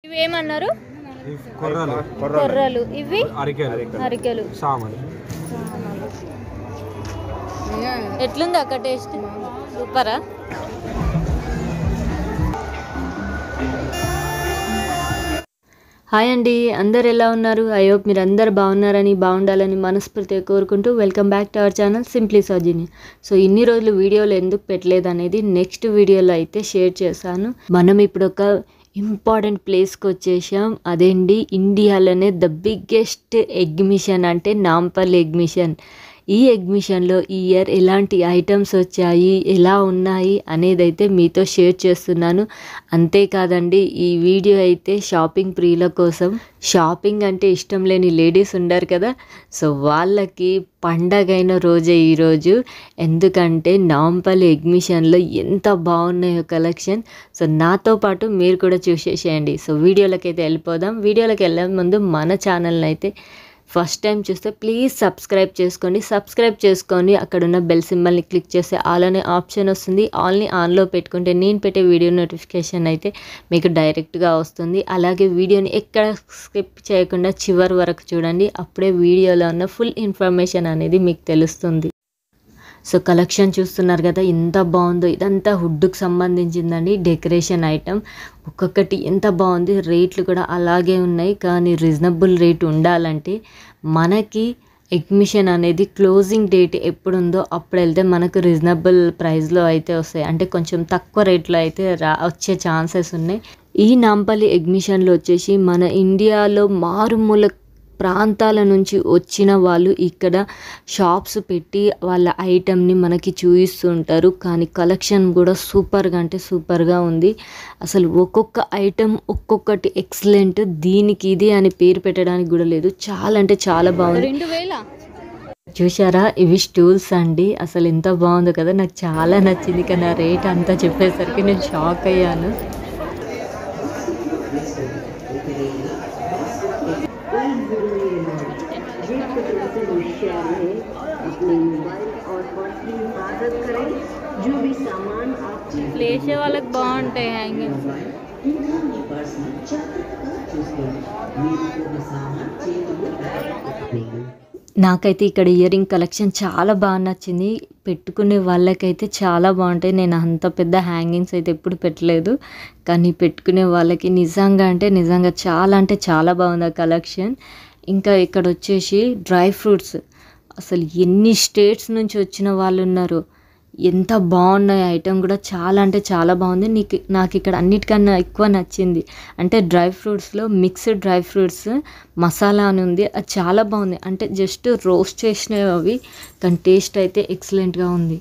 ఇవేమన్నారు? కొర్రలు. ఇవి అరికెలు. ఎట్లుంది అక్క టేస్ట్? సూపరా? హాయ్ అండి, అందరు ఎలా ఉన్నారు? ఐ హోప్ మీరు అందరు బాగున్నారని, బాగుండాలని మనస్ఫూర్తిగా కోరుకుంటూ welcome back to our channel simply Soujanya. So ఇన్ని రోజులు వీడియోలు ఎందుకు పెట్టలేదు అనేది నెక్స్ట్ వీడియోలో అయితే షేర్ చేశాను. మనం ఇప్పుడు ఒక ఇంపార్టెంట్ ప్లేస్కి వచ్చేసాం. అదేంటి, ఇండియాలోనే ద బిగ్గెస్ట్ ఎగ్జిబిషన్ అంటే నాంపల్లి ఎగ్జిబిషన్. ఈ ఎగ్జిబిషన్లో ఈ ఇయర్ ఎలాంటి ఐటమ్స్ వచ్చాయి, ఎలా ఉన్నాయి అనేది అయితే మీతో షేర్ చేస్తున్నాను. అంతేకాదండి, ఈ వీడియో అయితే షాపింగ్ ప్రియుల కోసం. షాపింగ్ అంటే ఇష్టం లేని లేడీస్ ఉండరు కదా, సో వాళ్ళకి పండగైన రోజే ఈరోజు. ఎందుకంటే నాంపల్లి ఎగ్జిబిషన్లో ఎంత బాగున్నాయో కలెక్షన్. సో నాతో పాటు మీరు కూడా చూసేసేయండి. సో వీడియోలకి అయితే వెళ్ళిపోదాం. వీడియోలోకి వెళ్ళే ముందు మన ఛానల్ని అయితే ఫస్ట్ టైం చూస్తే ప్లీజ్ సబ్స్క్రైబ్ చేసుకొని అక్కడున్న బెల్ సింబల్ని క్లిక్ చేస్తే ఆల్ అనే ఆప్షన్ వస్తుంది. ఆల్ని ఆన్లో పెట్టుకుంటే నేను పెట్టే వీడియో నోటిఫికేషన్ అయితే మీకు డైరెక్ట్గా వస్తుంది. అలాగే వీడియోని ఎక్కడ స్కిప్ చేయకుండా చివరి వరకు చూడండి, అప్పుడే వీడియోలో ఉన్న ఫుల్ ఇన్ఫర్మేషన్ అనేది మీకు తెలుస్తుంది. సో కలెక్షన్ చూస్తున్నారు కదా, ఎంత బాగుందో. ఇదంతా వుడ్కి సంబంధించిందండి, డెకరేషన్ ఐటమ్. ఒక్కొక్కటి ఎంత బాగుంది. రేట్లు కూడా అలాగే ఉన్నాయి, కానీ రీజనబుల్ రేట్ ఉండాలంటే మనకి ఎగ్జిబిషన్ అనేది క్లోజింగ్ డేట్ ఎప్పుడుందో అప్పుడు వెళ్తే మనకు రీజనబుల్ ప్రైస్లో అయితే వస్తాయి. అంటే కొంచెం తక్కువ రేట్లో అయితే వచ్చే ఛాన్సెస్ ఉన్నాయి. ఈ నాంపల్లి ఎగ్జిబిషన్లో వచ్చేసి మన ఇండియాలో మారుమూల ప్రాంతాల నుంచి వచ్చిన వాళ్ళు ఇక్కడ షాప్స్ పెట్టి వాళ్ళ ఐటమ్ని మనకి చూపిస్తుంటారు. కానీ కలెక్షన్ కూడా సూపర్గా అంటే సూపర్గా ఉంది. అసలు ఒక్కొక్క ఐటమ్ ఒక్కొక్కటి ఎక్సలెంట్. దీనికి ఇది అని పేరు పెట్టడానికి కూడా లేదు, చాలా అంటే చాలా బాగుంది. 2000 చూసారా, ఇవి స్టూల్స్ అండి. అసలు ఎంత బాగుందో కదా, నాకు చాలా నచ్చింది. కానీ ఆ రేట్ అంతా చెప్పేసరికి నేను షాక్ అయ్యాను. ప్లేసే వాళ్ళకి బాగుంటాయి హ్యాంగింగ్స్. నాకైతే ఇక్కడ ఇయర్ రింగ్ కలెక్షన్ చాలా బాగా నచ్చింది. పెట్టుకునే వాళ్ళకైతే చాలా బాగుంటాయి. నేను అంత పెద్ద హ్యాంగింగ్స్ అయితే ఎప్పుడు పెట్టలేదు, కానీ పెట్టుకునే వాళ్ళకి నిజంగా అంటే నిజంగా చాలా బాగుంది ఆ కలెక్షన్. ఇంకా ఇక్కడ వచ్చేసి డ్రై ఫ్రూట్స్. అసలు ఎన్ని స్టేట్స్ నుంచి వచ్చిన వాళ్ళు ఉన్నారు, ఎంత బాగున్నాయి. ఐటమ్ కూడా చాలా అంటే చాలా బాగుంది. నాకు ఇక్కడ అన్నిటికన్నా ఎక్కువ నచ్చింది అంటే డ్రై ఫ్రూట్స్లో మిక్స్డ్ డ్రై ఫ్రూట్స్ మసాలా అని ఉంది. అది చాలా బాగుంది. అంటే జస్ట్ రోస్ట్ చేసినవి అవి, కానీ టేస్ట్ అయితే ఎక్సలెంట్గా ఉంది.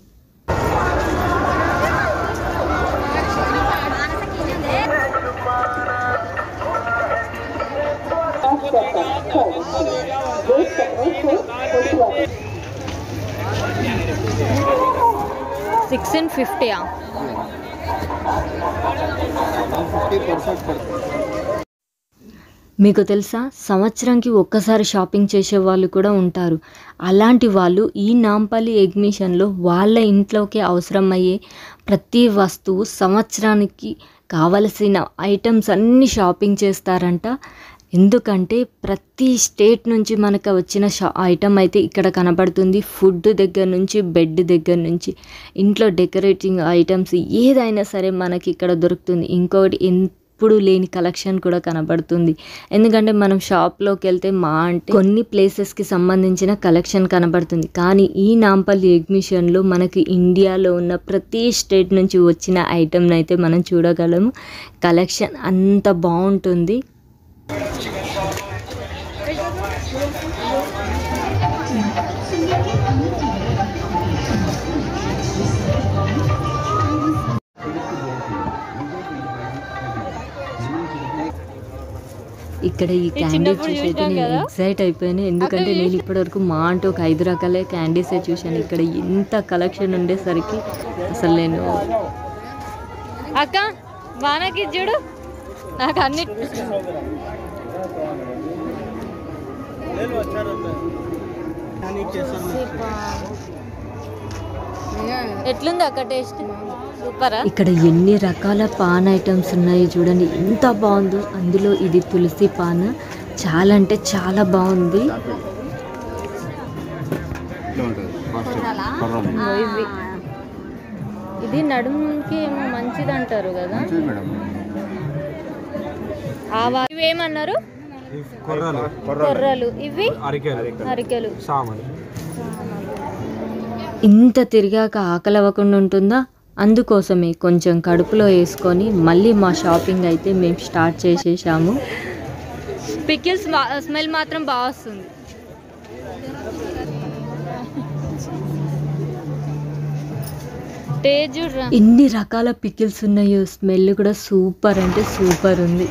$650. మీకు తెలుసా, సంవత్సరానికి ఒక్కసారి షాపింగ్ చేసే వాళ్ళు కూడా ఉంటారు. అలాంటి వాళ్ళు ఈ నాంపల్లి ఎగ్జిబిషన్లో వాళ్ళ ఇంట్లోకి అవసరమయ్యే ప్రతి వస్తువు, సంవత్సరానికి కావలసిన ఐటమ్స్ అన్నీ షాపింగ్ చేస్తారంట. ఎందుకంటే ప్రతి స్టేట్ నుంచి మనకు వచ్చిన ఐటమ్ అయితే ఇక్కడ కనబడుతుంది. ఫుడ్ దగ్గర నుంచి, బెడ్ దగ్గర నుంచి, ఇంట్లో డెకరేటింగ్ ఐటమ్స్ ఏదైనా సరే మనకి ఇక్కడ దొరుకుతుంది. ఇంకొకటి ఎప్పుడు లేని కలెక్షన్ కూడా కనబడుతుంది. ఎందుకంటే మనం షాప్లోకి వెళ్తే అంటే కొన్ని ప్లేసెస్కి సంబంధించిన కలెక్షన్ కనబడుతుంది. కానీ ఈ నాంపల్లి ఎగ్జిబిషన్లో మనకి ఇండియాలో ఉన్న ప్రతి స్టేట్ నుంచి వచ్చిన ఐటమ్ని అయితే మనం చూడగలము. కలెక్షన్ అంత బాగుంటుంది. ఇక్కడ ఈ క్యాండీస్ చూసి అయితే నేను ఎక్సైట్ అయిపోయాను. ఎందుకంటే నేను ఇప్పటివరకు అంటే ఒక 5 రకాల క్యాండీసే చూశాను. ఇక్కడ ఇంత కలెక్షన్ ఉండేసరికి అసలు నేను అక్క వానకి చూడు, నాకు అన్ని ఎట్లుంది అక్క టేస్ట్? సూపరా. ఇక్కడ ఎన్ని రకాల పాన్ ఐటమ్స్ ఉన్నాయి చూడండి, ఎంత బాగుందో. అందులో ఇది తులసి పాన్, చాలా అంటే చాలా బాగుంది. ఇది నడుముకి ఏమో మంచిది అంటారు కదా. ఇవేమన్నారు? కొర్రలు. ఇవి అరికెలు. ఇంత తిరిగాక ఆకలి అవ్వకుండా ఉంటుందా? అందుకోసమే కొంచెం కడుపులో వేసుకొని మళ్ళీ మా షాపింగ్ అయితే మేము స్టార్ట్ చేసేసాము. పికిల్స్ స్మెల్ మాత్రం బాగా వస్తుంది. ఎన్ని రకాల పికిల్స్ ఉన్నాయో, స్మెల్ కూడా సూపర్ అంటే సూపర్ ఉంది.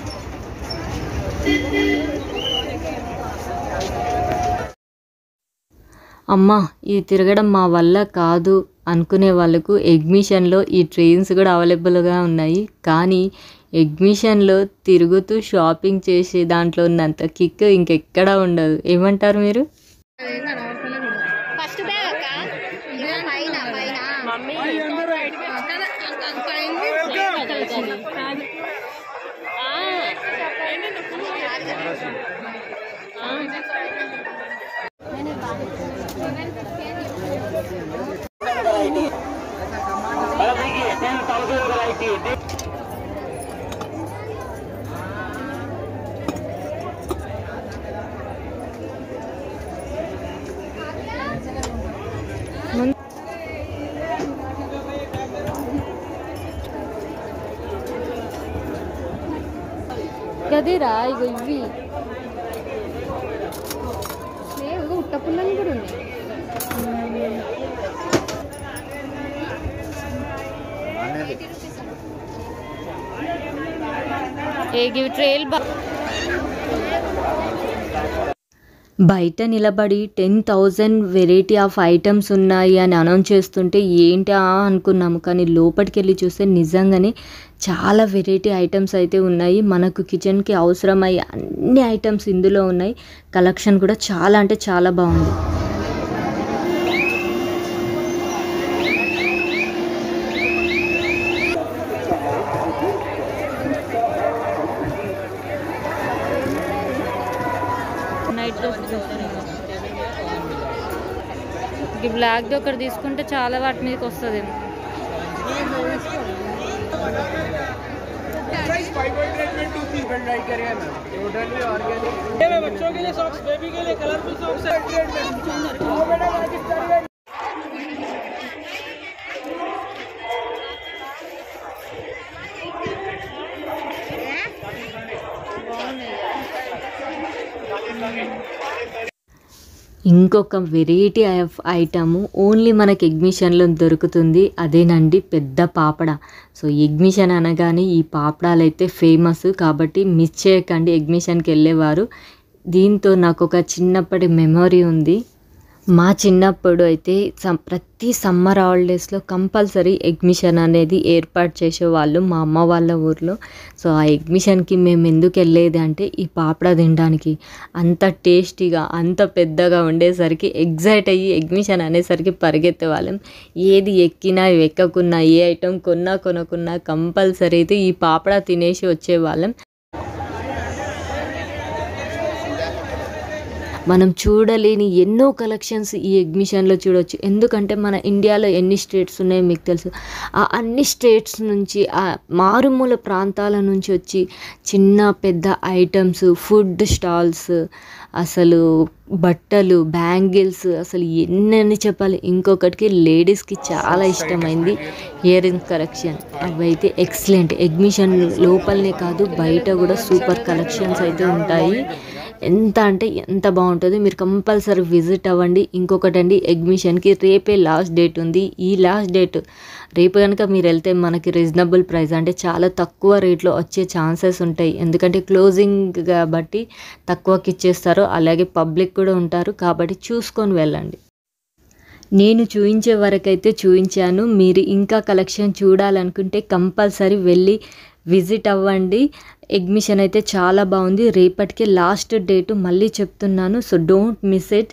అమ్మా ఇది తిరగడం మా వల్ల కాదు అనుకునే వాళ్ళకు ఎగ్జిబిషన్లో ఈ ట్రైన్స్ కూడా అవైలబుల్గా ఉన్నాయి. కానీ ఎగ్జిబిషన్లో తిరుగుతూ షాపింగ్ చేసే దాంట్లో ఉన్నంత కిక్ ఇంకెక్కడా ఉండదు. ఏమంటారు మీరు? గదిరా ఇగో ఇవి ఉట్ట పుల్లని కూడా ఉన్నాయి. ట్రైల్ బయట నిలబడి 10,000 వెరైటీ ఆఫ్ ఐటమ్స్ ఉన్నాయి అని అనౌన్స్ చేస్తుంటే ఏంటి అనుకున్నాము. కానీ లోపలికి వెళ్ళి చూస్తే నిజంగానే చాలా వెరైటీ ఐటమ్స్ అయితే ఉన్నాయి. మనకు కిచెన్కి అవసరమయ్యే అన్ని ఐటమ్స్ ఇందులో ఉన్నాయి. కలెక్షన్ కూడా చాలా అంటే చాలా బాగుంది. ఈ బ్లాక్ది ఒకటి తీసుకుంటే చాలా వాటి మీదకి వస్తుందేమో. बच्चों के लिए सॉक्स, बेबी के लिए कलरफुल सॉक्स है। ఇంకొక వెరైటీ ఆఫ్ ఐటమ్ ఓన్లీ మనకి ఎగ్జిబిషన్లో దొరుకుతుంది. అదేనండి పెద్ద పాపడ. సో ఎగ్జిబిషన్ అనగానే ఈ పాపడాలు అయితే ఫేమస్, కాబట్టి మిస్ చేయకండి ఎగ్జిబిషన్కి వెళ్ళేవారు. దీంతో నాకు ఒక చిన్నప్పటి మెమొరీ ఉంది. మా చిన్నప్పుడు అయితే ప్రతి సమ్మర్ హాలిడేస్లో కంపల్సరీ ఎగ్జిబిషన్ అనేది ఏర్పాటు చేసేవాళ్ళు మా అమ్మ వాళ్ళ ఊర్లో. సో ఆ ఎగ్జిబిషన్కి మేము ఎందుకు వెళ్ళేది అంటే ఈ పాపడా తినడానికి. అంత టేస్టీగా అంత పెద్దగా ఉండేసరికి ఎగ్జైట్ అయ్యి ఎగ్జిబిషన్ అనేసరికి పరిగెత్తే వాళ్ళం. ఏది ఎక్కినా ఎక్కకున్నా ఏ ఐటెం కొనుక్కున్నా కంపల్సరీ అయితే ఈ పాపడా తినేసి వచ్చేవాళ్ళం. మనం చూడలేని ఎన్నో కలెక్షన్స్ ఈ ఎగ్జిబిషన్లో చూడవచ్చు. ఎందుకంటే మన ఇండియాలో ఎన్ని స్టేట్స్ ఉన్నాయో మీకు తెలుసు. ఆ అన్ని స్టేట్స్ నుంచి ఆ మారుమూల ప్రాంతాల నుంచి వచ్చి చిన్న పెద్ద ఐటమ్స్, ఫుడ్ స్టాల్స్, అసలు బట్టలు, బ్యాంగిల్స్, అసలు ఎన్నని చెప్పాలి. ఇంకొకటికి లేడీస్కి చాలా ఇష్టమైంది ఇయర్ రింగ్ కలెక్షన్. అవి అయితే ఎక్సలెంట్. ఎగ్జిబిషన్ లోపలనే కాదు బయట కూడా సూపర్ కలెక్షన్స్ అయితే ఉంటాయి. ఎంత అంటే ఎంత బాగుంటుంది. మీరు కంపల్సరీ విజిట్ అవ్వండి. ఇంకొకటి అండి, ఎగ్జిబిషన్కి రేపే లాస్ట్ డేట్ ఉంది. ఈ లాస్ట్ డేట్ రేపు కనుక మీరు వెళ్తే మనకి రీజనబుల్ ప్రైస్ అంటే చాలా తక్కువ రేట్లో వచ్చే ఛాన్సెస్ ఉంటాయి. ఎందుకంటే క్లోజింగ్ కాబట్టి తక్కువకి ఇచ్చేస్తారు. అలాగే పబ్లిక్ కూడా ఉంటారు, కాబట్టి చూసుకొని వెళ్ళండి. నేను చూపించే వరకైతే చూపించాను. మీరు ఇంకా కలెక్షన్ చూడాలనుకుంటే కంపల్సరీ వెళ్ళి విజిట్ అవ్వండి. ఎగ్జిబిషన్ అయితే చాలా బాగుంది. రేపటికే లాస్ట్ డేటు మళ్ళీ చెప్తున్నాను. So don't miss it.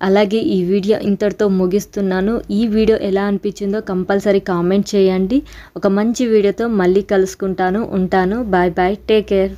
అలాగే ఈ వీడియో ఇంతటితో ముగిస్తున్నాను. ఈ వీడియో ఎలా అనిపించిందో కంపల్సరీ కామెంట్ చేయండి. ఒక మంచి వీడియోతో మళ్ళీ కలుసుకుంటాను. ఉంటాను. Bye bye. Take care.